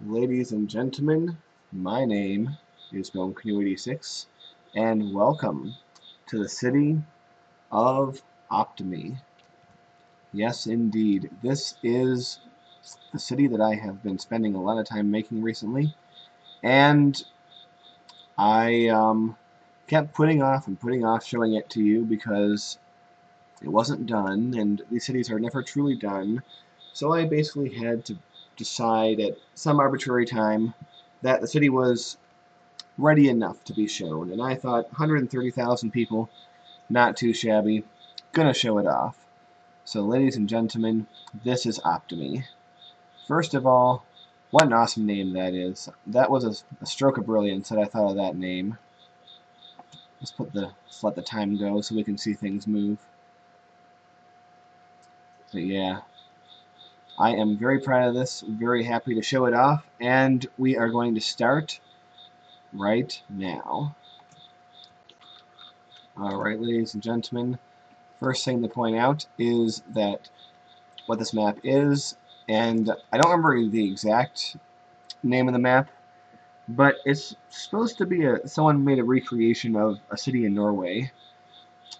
Ladies and gentlemen, my name is Gnome86, and welcome to the city of Optomy. Yes, indeed, this is the city that I have been spending a lot of time making recently, and I kept putting off and putting off showing it to you because it wasn't done, and these cities are never truly done, so I basically had to decide at some arbitrary time that the city was ready enough to be shown, and I thought 130,000 people, not too shabby, gonna show it off. So ladies and gentlemen, this is Optomy. First of all, what an awesome name that is. That was a stroke of brilliance that I thought of that name. Let's let the time go so we can see things move. But yeah, I am very proud of this, very happy to show it off, and we are going to start right now. Alright, ladies and gentlemen, first thing to point out is that what this map is, and I don't remember the exact name of the map, but it's supposed to be someone made a recreation of a city in Norway.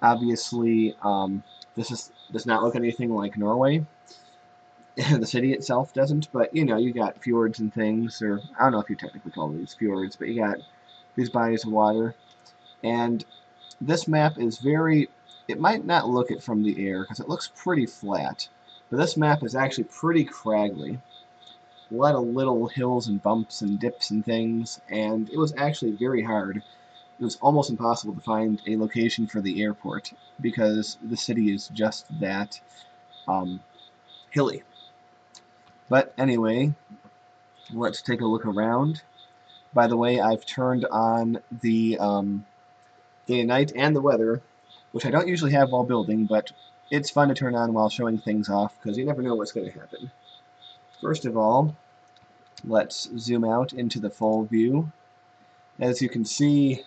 Obviously, this does not look anything like Norway. The city itself doesn't, but you know, you got fjords and things, or I don't know if you technically call these fjords, but you got these bodies of water, and this map is very, it might not look it from the air because it looks pretty flat, but this map is actually pretty craggly. A lot of little hills and bumps and dips and things, and it was actually very hard. It was almost impossible to find a location for the airport because the city is just that hilly. But anyway, let's take a look around. By the way, I've turned on the day and night and the weather, which I don't usually have while building, but it's fun to turn on while showing things off because you never know what's going to happen. First of all, let's zoom out into the full view. As you can see,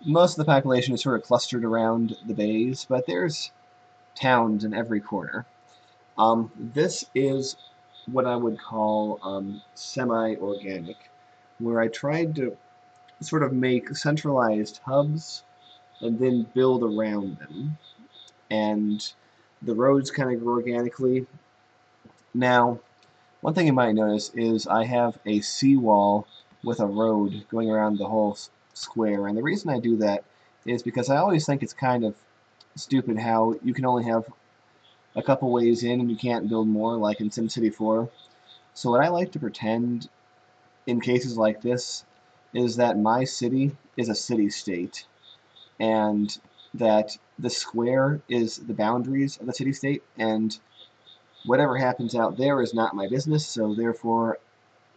most of the population is sort of clustered around the bays, but there's towns in every corner. This is what I would call semi-organic, where I tried to sort of make centralized hubs and then build around them. And the roads kind of grow organically. Now, one thing you might notice is I have a seawall with a road going around the whole square, and the reason I do that is because I always think it's kind of stupid how you can only have a couple ways in and you can't build more, like in SimCity 4. So what I like to pretend in cases like this is that my city is a city-state, and that the square is the boundaries of the city-state, and whatever happens out there is not my business, so therefore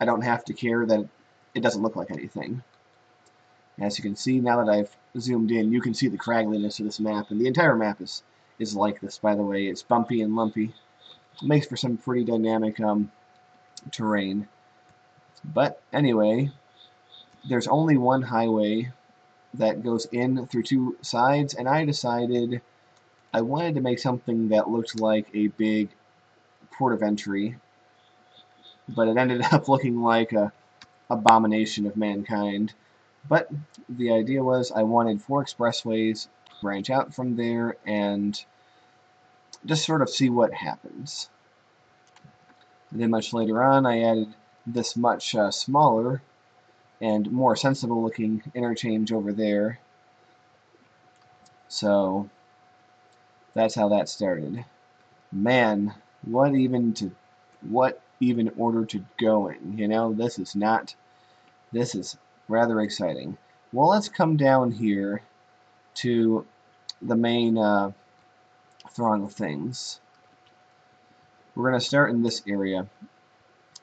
I don't have to care that it doesn't look like anything. As you can see, now that I've zoomed in, you can see the craggliness of this map, and the entire map is like this, by the way. It's bumpy and lumpy. It makes for some pretty dynamic terrain. But anyway, there's only one highway that goes in through two sides, and I decided I wanted to make something that looked like a big port of entry, but it ended up looking like a abomination of mankind. But the idea was I wanted 4 expressways, branch out from there, and just sort of see what happens. And then much later on, I added this much smaller and more sensible looking interchange over there. So that's how that started. Man, what even order to go in? You know, this is rather exciting. Well, let's come down here to the main throng of things. We're going to start in this area.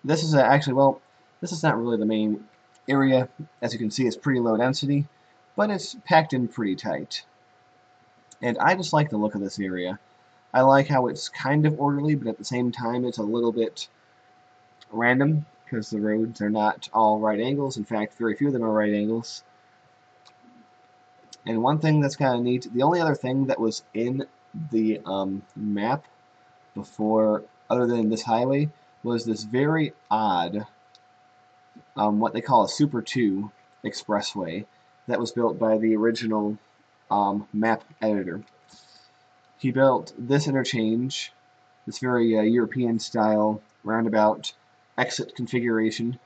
This is actually, well, this is not really the main area. As you can see, it's pretty low density, but it's packed in pretty tight. And I just like the look of this area. I like how it's kind of orderly, but at the same time it's a little bit random because the roads are not all right angles. In fact, very few of them are right angles. And one thing that's kind of neat, the only other thing that was in the map before, other than this highway, was this very odd what they call a Super 2 expressway that was built by the original map editor. He built this interchange, this very European-style roundabout exit configuration,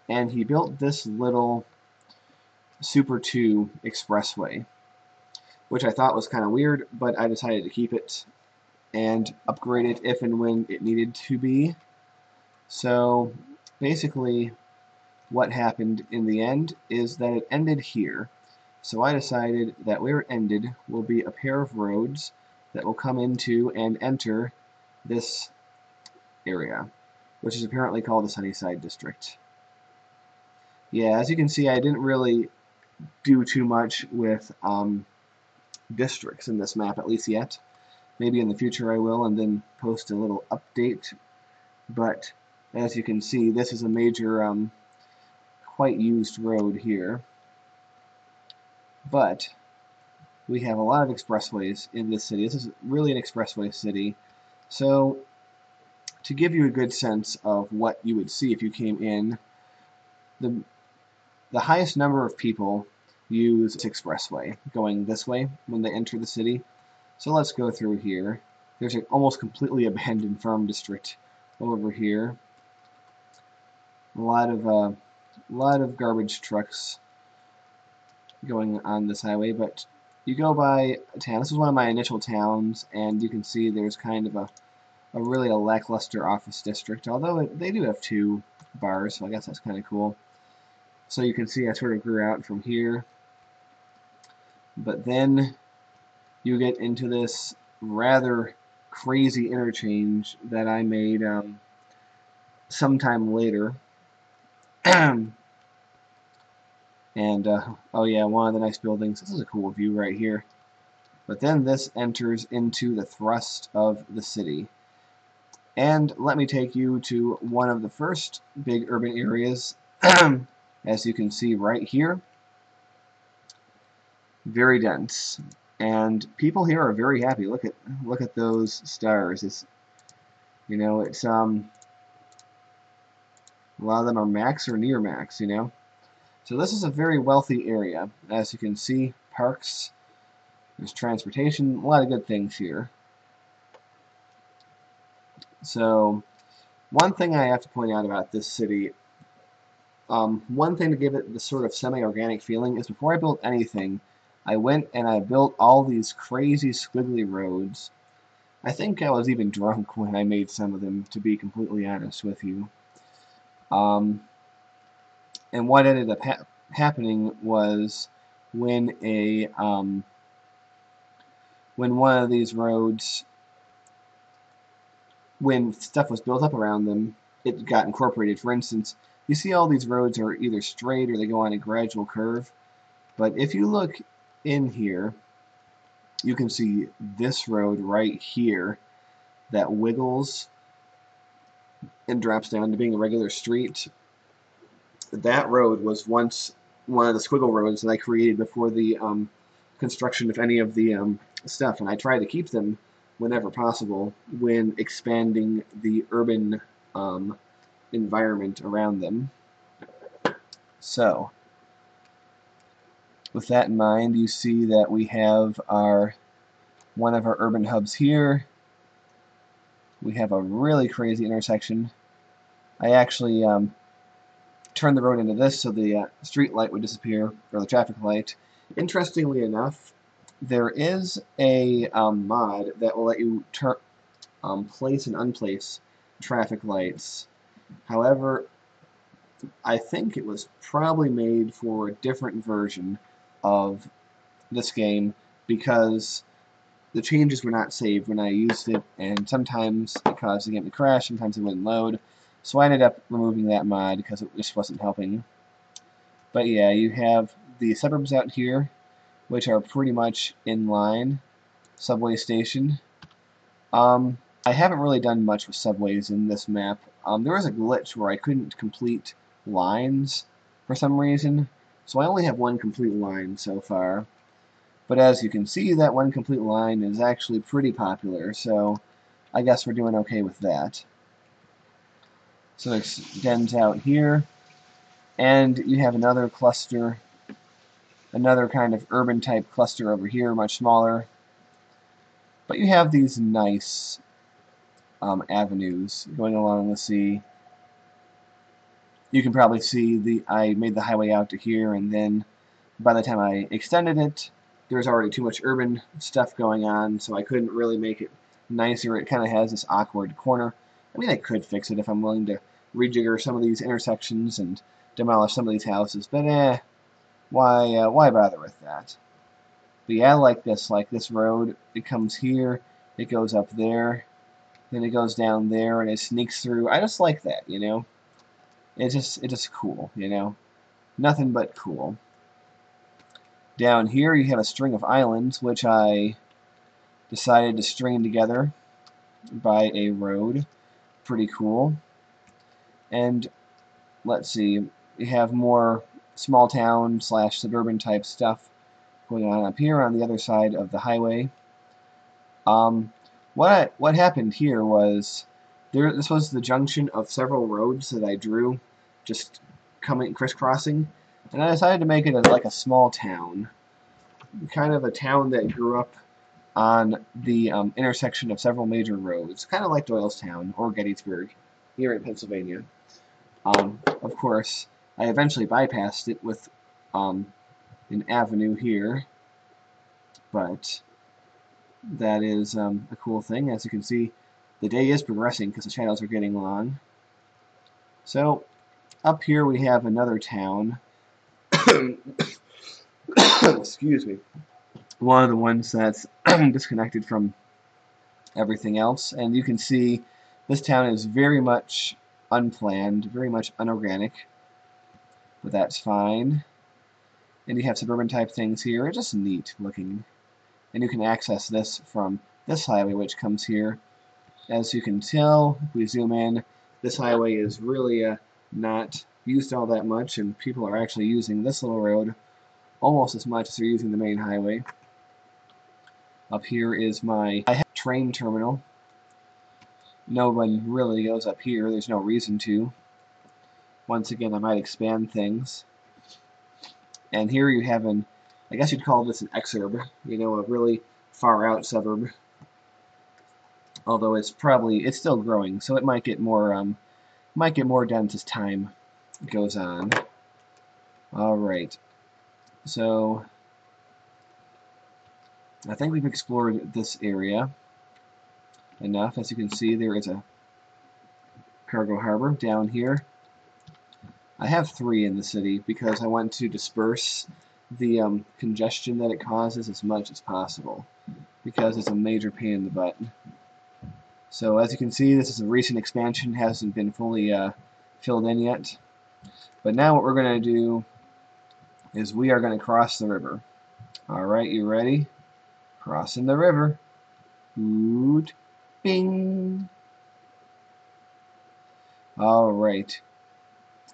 and he built this little Super 2 expressway, which I thought was kind of weird, but I decided to keep it and upgrade it if and when it needed to be. So basically what happened in the end is that it ended here. So I decided that where it ended will be a pair of roads that will come into and enter this area, which is apparently called the Sunnyside District. Yeah, as you can see, I didn't really do too much with districts in this map, at least yet. Maybe in the future I will, and then post a little update. But as you can see, this is a major, quite used road here. But we have a lot of expressways in this city. This is really an expressway city. So to give you a good sense of what you would see if you came in, the highest number of people use this expressway going this way when they enter the city. So let's go through here. There's an almost completely abandoned farm district over here. A lot of garbage trucks going on this highway, but you go by a town. This is one of my initial towns, and you can see there's kind of a really lackluster office district, although they do have 2 bars, so I guess that's kind of cool. So you can see I sort of grew out from here. But then you get into this rather crazy interchange that I made sometime later. And, oh yeah, one of the nice buildings. This is a cool view right here. But then this enters into the thrust of the city. And let me take you to one of the first big urban areas, as you can see right here. Very dense. And people here are very happy. Look at those stars. It's, you know, it's a lot of them are max or near max, you know. So this is a very wealthy area. As you can see, parks, there's transportation, a lot of good things here. So one thing I have to point out about this city, one thing to give it the sort of semi-organic feeling is before I built anything, I went and I built all these crazy squiggly roads. I think I was even drunk when I made some of them, to be completely honest with you. And what ended up happening was when when one of these roads, when stuff was built up around them, it got incorporated. For instance, you see all these roads are either straight or they go on a gradual curve. But if you look in here, you can see this road right here that wiggles and drops down to being a regular street. That road was once one of the squiggle roads that I created before the construction of any of the stuff, and I try to keep them whenever possible when expanding the urban environment around them. So, with that in mind, you see that we have one of our urban hubs here. We have a really crazy intersection. I actually turned the road into this so the street light would disappear, or the traffic light. Interestingly enough, there is a mod that will let you place and unplace traffic lights. However, I think it was probably made for a different version of this game because the changes were not saved when I used it, and sometimes it caused the game to crash, sometimes it wouldn't load. So I ended up removing that mod because it just wasn't helping. But yeah, you have the suburbs out here, which are pretty much in line. Subway station. I haven't really done much with subways in this map. There was a glitch where I couldn't complete lines for some reason, so I only have one complete line so far. But as you can see, that one complete line is actually pretty popular, so I guess we're doing okay with that. So it extends out here. And you have another cluster, another kind of urban type cluster over here, much smaller. But you have these nice avenues going along the sea. You can probably see I made the highway out to here, and then by the time I extended it, there was already too much urban stuff going on, so I couldn't really make it nicer. It kind of has this awkward corner. I mean, I could fix it if I'm willing to rejigger some of these intersections and demolish some of these houses, but why bother with that? But yeah, like this road, it comes here, it goes up there, then it goes down there, and it sneaks through. I just like that, you know? It's just cool, you know? Nothing but cool. Down here you have a string of islands, which I decided to string together by a road. Pretty cool. And let's see, we have more small town / suburban type stuff going on up here on the other side of the highway. What happened here was this was the junction of several roads that I drew, just coming crisscrossing, and I decided to make it like a small town, kind of a town that grew up on the intersection of several major roads, kind of like Doylestown or Gettysburg here in Pennsylvania. Of course, I eventually bypassed it with an avenue here, but that is a cool thing. As you can see, the day is progressing because the shadows are getting long. So up here we have another town. Excuse me. One of the ones that's disconnected from everything else, and you can see this town is very much unplanned, very much unorganic, but that's fine. And you have suburban type things here. It's just neat looking. And you can access this from this highway, which comes here. As you can tell, if we zoom in, this highway is really not used all that much, and people are actually using this little road almost as much as they're using the main highway. Up here is my train terminal. No one really goes up here. There's no reason to. Once again, I might expand things. And here you have I guess you'd call this an exurb, you know, a really far out suburb. Although it's still growing, so it might get more dense as time goes on. Alright. So I think we've explored this area enough. As you can see, there is a cargo harbor down here. I have 3 in the city because I want to disperse the congestion that it causes as much as possible, because it's a major pain in the butt. So as you can see, this is a recent expansion, hasn't been fully filled in yet. But now what we're going to do is we are going to cross the river. Alright, you ready? Crossing the river. Oot, bing. Alright.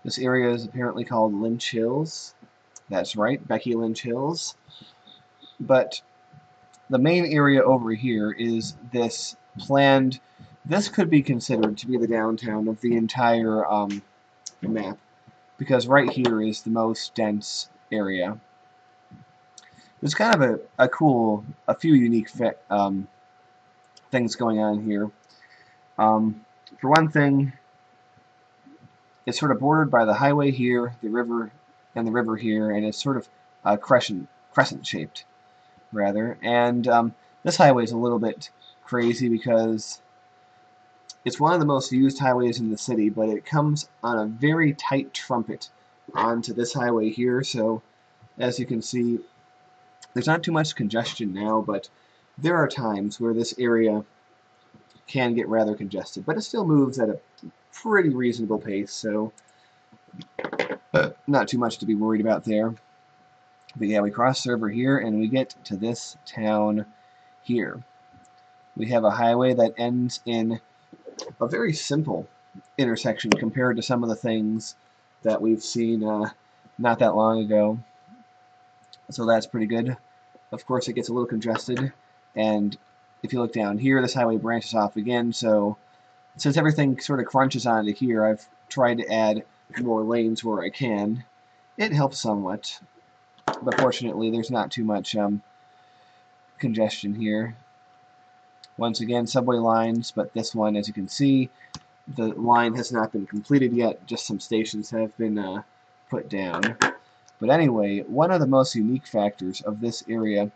This area is apparently called Lynch Hills. That's right, Becky Lynch Hills. But the main area over here is this planned. This could be considered to be the downtown of the entire map, because right here is the most dense area. There's kind of a few unique things going on here. For one thing, it's sort of bordered by the highway here, the river here, and it's sort of crescent shaped, rather. And this highway is a little bit crazy because it's one of the most used highways in the city, but it comes on a very tight trumpet onto this highway here. So as you can see, there's not too much congestion now, but there are times where this area can get rather congested, but it still moves at a pretty reasonable pace, so not too much to be worried about there. But yeah, we cross over here and we get to this town here. We have a highway that ends in a very simple intersection compared to some of the things that we've seen not that long ago. So that's pretty good. Of course, it gets a little congested, and if you look down here, this highway branches off again, so since everything sort of crunches onto here, I've tried to add more lanes where I can. It helps somewhat, but fortunately there's not too much congestion here. Once again, subway lines, but this one, as you can see, the line has not been completed yet, just some stations have been put down. But anyway, one of the most unique factors of this area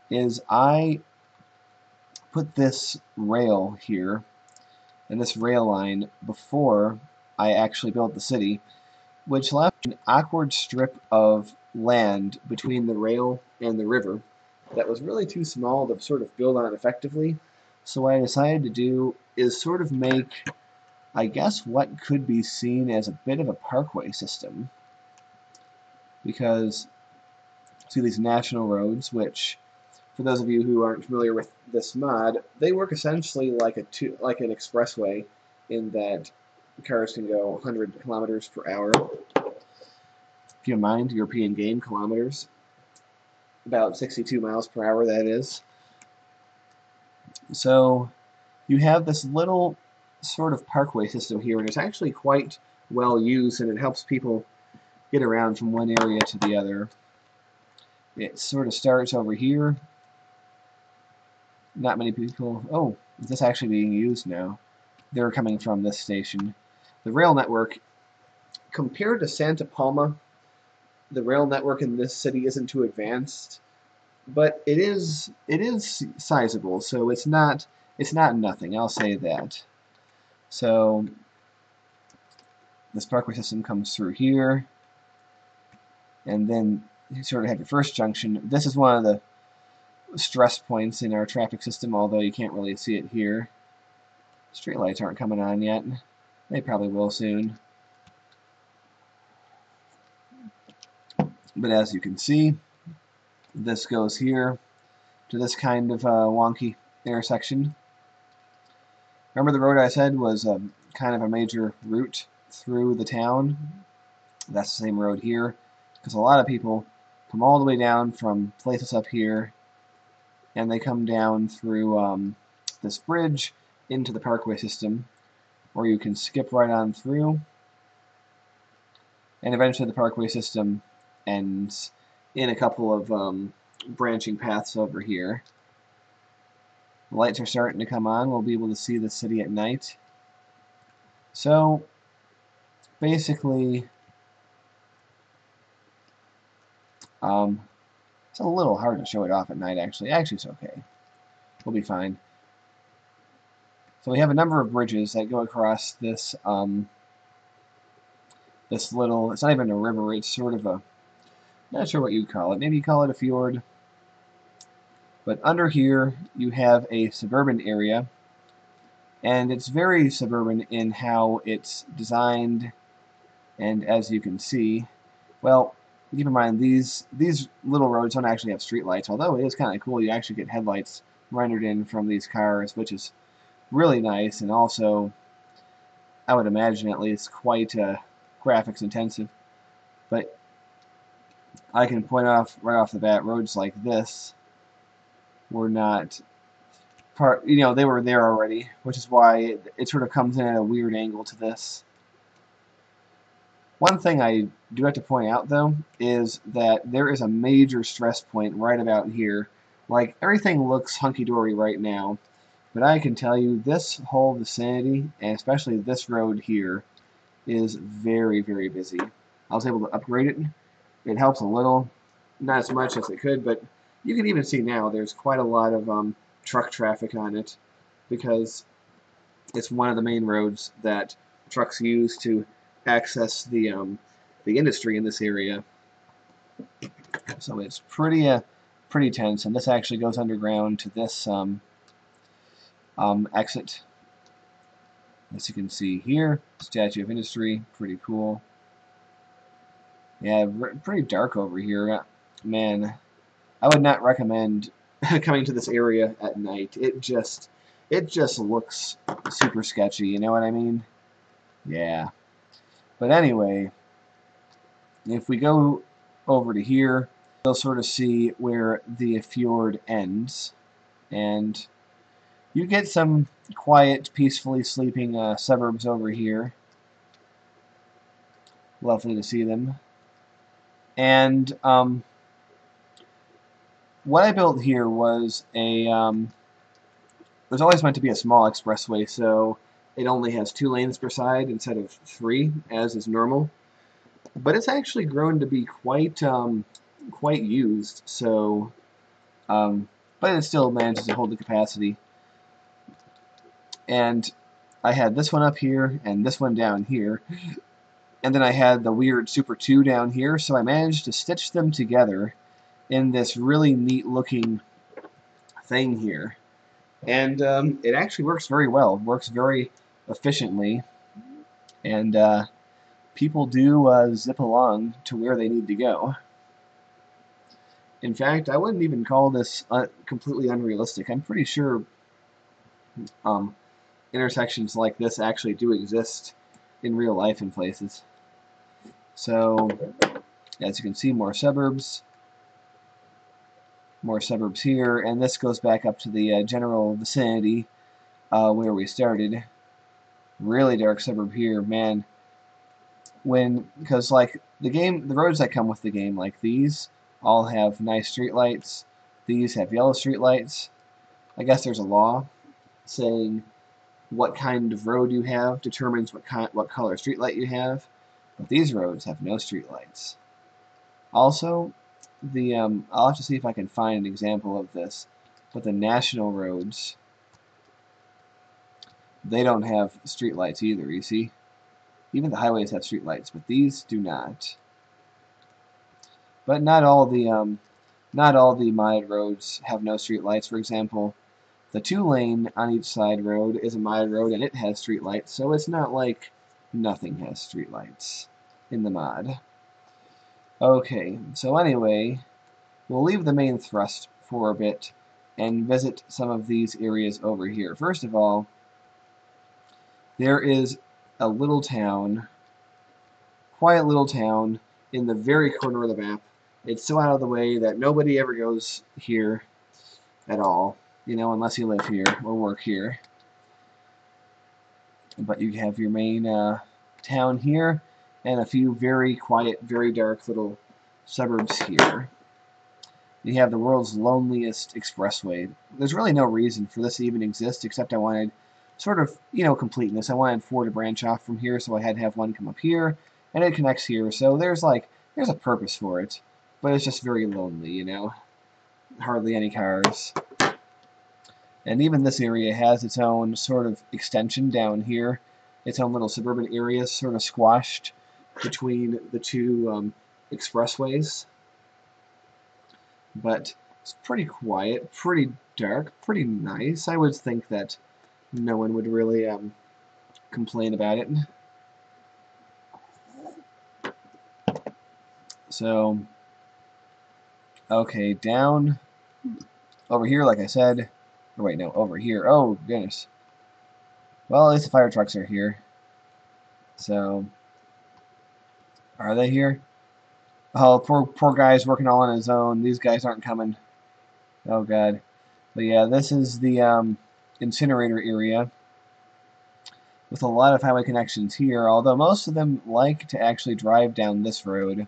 is I put this rail here, and this rail line, before I actually built the city, which left an awkward strip of land between the rail and the river that was really too small to sort of build on effectively. So what I decided to do is sort of make, I guess, what could be seen as a bit of a parkway system. Because, see these national roads, which, for those of you who aren't familiar with this mod, they work essentially like an expressway in that cars can go 100 kilometers per hour. If you mind, European game kilometers. About 62 miles per hour, that is. So you have this little sort of parkway system here, and it's actually quite well used, and it helps people get around from one area to the other. It sort of starts over here. Not many people... Oh, is this actually being used now? They're coming from this station. The rail network, compared to Santa Palma, the rail network in this city isn't too advanced, but it is sizable, so it's not nothing, I'll say that. So this parkway system comes through here, and then you sort of have your first junction. This is one of the stress points in our traffic system, although you can't really see it here. Street lights aren't coming on yet. They probably will soon. But as you can see, this goes here to this kind of wonky intersection. Remember the road I said was kind of a major route through the town? That's the same road here, because a lot of people come all the way down from places up here, and they come down through this bridge into the parkway system, or you can skip right on through, and eventually the parkway system ends in a couple of branching paths over here. The lights are starting to come on. We'll be able to see the city at night. So basically, it's a little hard to show it off at night, actually. Actually, it's okay. We'll be fine. So we have a number of bridges that go across this this little, it's not even a river, it's sort of a, not sure what you'd call it. Maybe you call it a fjord. But under here, you have a suburban area, and it's very suburban in how it's designed, and as you can see, well, keep in mind, these little roads don't actually have streetlights, although it is kind of cool. You actually get headlights rendered in from these cars, which is really nice, and also, I would imagine at least, quite graphics intensive. But I can point off right off the bat, roads like this were not part, they were there already, which is why it sort of comes in at a weird angle to this. One thing I do have to point out, though, is that there is a major stress point right about here. Like, everything looks hunky-dory right now, but I can tell you this whole vicinity, and especially this road here, is very, very busy. I was able to upgrade it. It helps a little, not as much as it could, but you can even see now there's quite a lot of truck traffic on it, because it's one of the main roads that trucks use to access the industry in this area. So it's pretty tense, and this actually goes underground to this exit. As you can see here, Statue of Industry, pretty cool. Yeah, pretty dark over here. Man, I would not recommend coming to this area at night. It just looks super sketchy, you know what I mean? Yeah. But anyway, if we go over to here, you'll sort of see where the fjord ends, and you get some quiet, peacefully sleeping suburbs over here. Lovely to see them. And what I built here was a it was always meant to be a small expressway, so it only has 2 lanes per side instead of 3, as is normal. But it's actually grown to be quite used. So, but it still manages to hold the capacity. And I had this one up here and this one down here, and then I had the weird Super 2 down here. So I managed to stitch them together in this really neat looking thing here. And it actually works very well. It works very efficiently, and people do zip along to where they need to go. In fact, I wouldn't even call this completely unrealistic. I'm pretty sure um, intersections like this actually do exist in real life in places. So, as you can see, more suburbs here, and this goes back up to the general vicinity where we started. Really dark suburb here, man. Because like the roads that come with the game, like these, all have nice streetlights. These have yellow streetlights. I guess there's a law saying what kind of road you have determines what color streetlight you have. But these roads have no streetlights. Also, I'll have to see if I can find an example of this. But the national roads, they don't have streetlights either. You see, even the highways have streetlights, but these do not. But not all the modded roads have no streetlights. For example, the 2-lane on each side road is a modded road and it has streetlights, so it's not like nothing has streetlights in the mod. Okay, so anyway, we'll leave the main thrust for a bit and visit some of these areas over here. First of all, there is a little town, quiet little town, in the very corner of the map. It's so out of the way that nobody ever goes here at all, you know, unless you live here or work here. But you have your main town here, and a few very quiet, very dark little suburbs here. You have the world's loneliest expressway. There's really no reason for this to even exist, except I wanted sort of, you know, completeness. I wanted 4 to branch off from here, so I had to have one come up here, and it connects here. So there's a purpose for it, but it's just very lonely, you know. Hardly any cars. And even this area has its own sort of extension down here. Its own little suburban area sort of squashed between the 2 expressways. But it's pretty quiet, pretty dark, pretty nice. I would think that no one would really complain about it. So, okay, down over here, like I said. Or wait, no, over here. Oh, goodness. Well, at least the fire trucks are here. So, are they here? Oh, poor guy's working all on his own. These guys aren't coming. Oh, God. But yeah, this is the incinerator area with a lot of highway connections here, although most of them like to actually drive down this road.